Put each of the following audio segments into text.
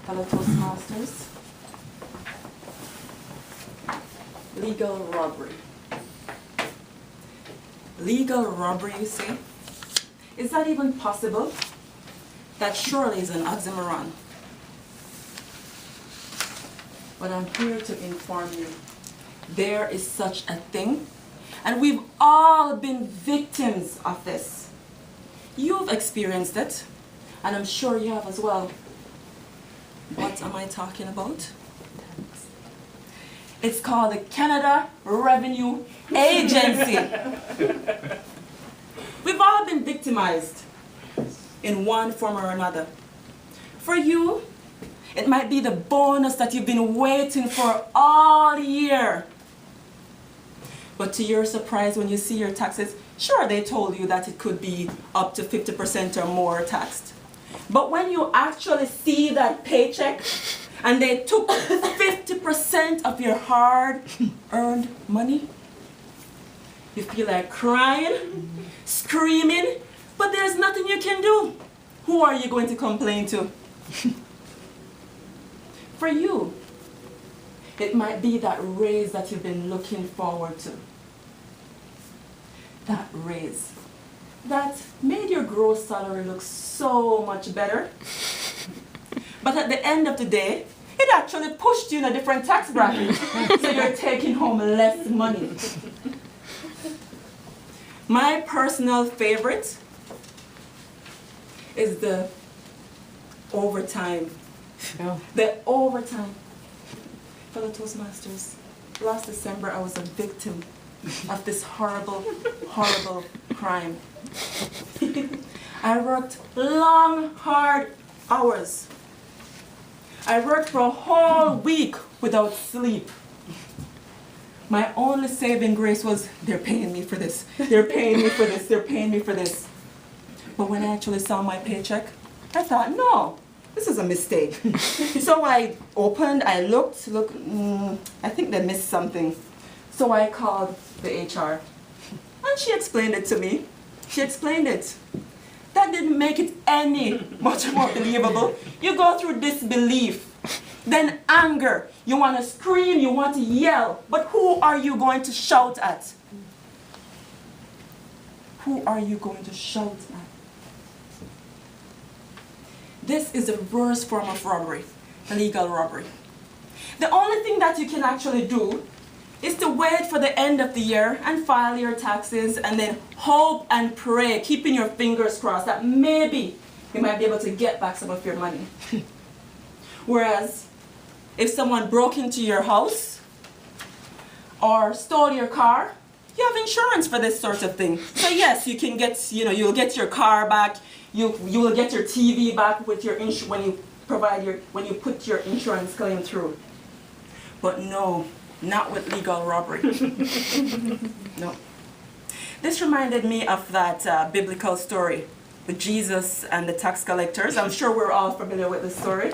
fellow Toastmasters. Legal robbery. Legal robbery, you say? Is that even possible? That surely is an oxymoron. But I'm here to inform you. There is such a thing, and we've all been victims of this. You've experienced it, and I'm sure you have as well. What am I talking about? It's called the Canada Revenue Agency. We've all been victimized in one form or another. For you, it might be the bonus that you've been waiting for all year. But to your surprise, when you see your taxes, sure, they told you that it could be up to 50% or more taxed. But when you actually see that paycheck, and they took 50% of your hard-earned money, you feel like crying, screaming, but there's nothing you can do. Who are you going to complain to? For you, it might be that raise that you've been looking forward to. That raise that made your gross salary look so much better. But at the end of the day, it actually pushed you in a different tax bracket. So you're taking home less money. My personal favorite is the overtime. Oh. The overtime. Fellow Toastmasters, last December I was a victim of this horrible, horrible crime. I worked long, hard hours. I worked for a whole week without sleep. My only saving grace was, they're paying me for this. They're paying me for this. They're paying me for this. But when I actually saw my paycheck, I thought, no, this is a mistake. So I opened, I looked, I think they missed something. So I called the HR, and she explained it to me. She explained it. That didn't make it any much more believable. You go through disbelief, then anger. You want to scream, you want to yell, but who are you going to shout at? Who are you going to shout at? This is the worst form of robbery, legal robbery. The only thing that you can actually do is to wait for the end of the year and file your taxes and then hope and pray, keeping your fingers crossed that maybe you might be able to get back some of your money. Whereas, if someone broke into your house or stole your car, you have insurance for this sort of thing. So yes, you can get, you'll get your car back, you will get your TV back with your when you put your insurance claim through. But no, not with legal robbery. No. This reminded me of that biblical story with Jesus and the tax collectors. I'm sure we're all familiar with the story.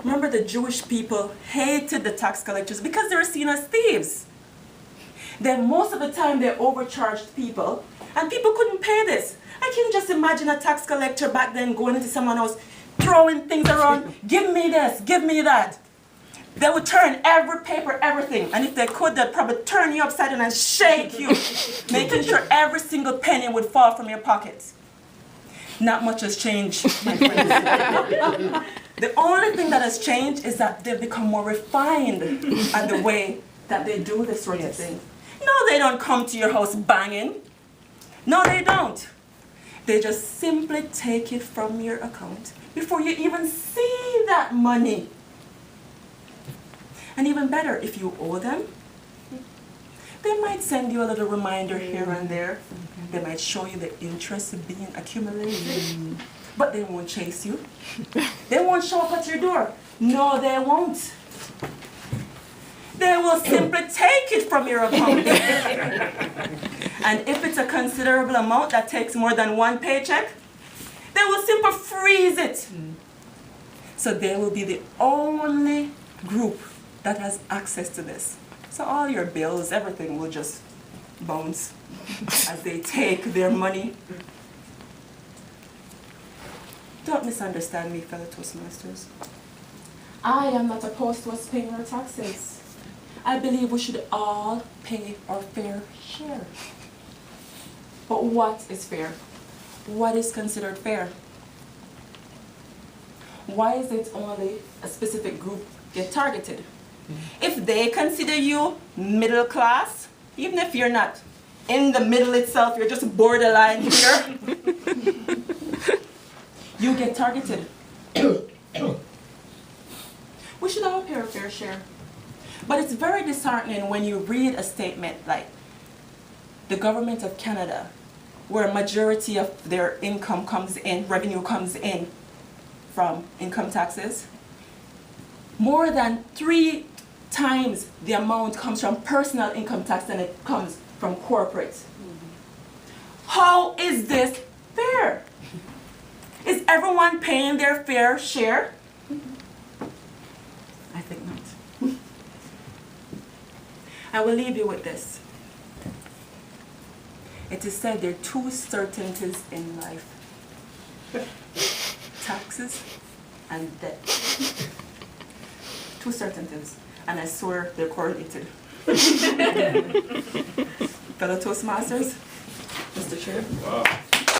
Remember, the Jewish people hated the tax collectors because they were seen as thieves. Then most of the time they overcharged people, and people couldn't pay this. I can just imagine a tax collector back then going into someone else, throwing things around, give me this, give me that. They would turn every paper, everything, and if they could, they'd probably turn you upside down and shake you, making sure every single penny would fall from your pockets. Not much has changed, my friends. The only thing that has changed is that they've become more refined at the way that they do this sort of thing. No, they don't come to your house banging. No, they don't. They just simply take it from your account before you even see that money. And even better, if you owe them, they might send you a little reminder here and there. They might show you the interest being accumulated. But they won't chase you. They won't show up at your door. No, they won't. They will simply take it from your account. And if it's a considerable amount that takes more than one paycheck, they will simply freeze it. So they will be the only group that has access to this. So all your bills, everything will just bounce as they take their money. Don't misunderstand me, fellow Toastmasters. I am not opposed to us paying our taxes. I believe we should all pay our fair share. But what is fair? What is considered fair? Why is it only a specific group get targeted? If they consider you middle class, even if you're not in the middle itself, you're just borderline here, you get targeted. We should all pay our fair share. But it's very disheartening when you read a statement like the government of Canada, where a majority of their income comes in, revenue comes in from income taxes, more than 3 times the amount comes from personal income tax than it comes from corporate. How is this fair? Is everyone paying their fair share? I think not. I will leave you with this. It is said there are 2 certainties in life: taxes and debt. 2 certainties, and I swear they're correlated. Fellow Toastmasters, Mr. Chair. Wow.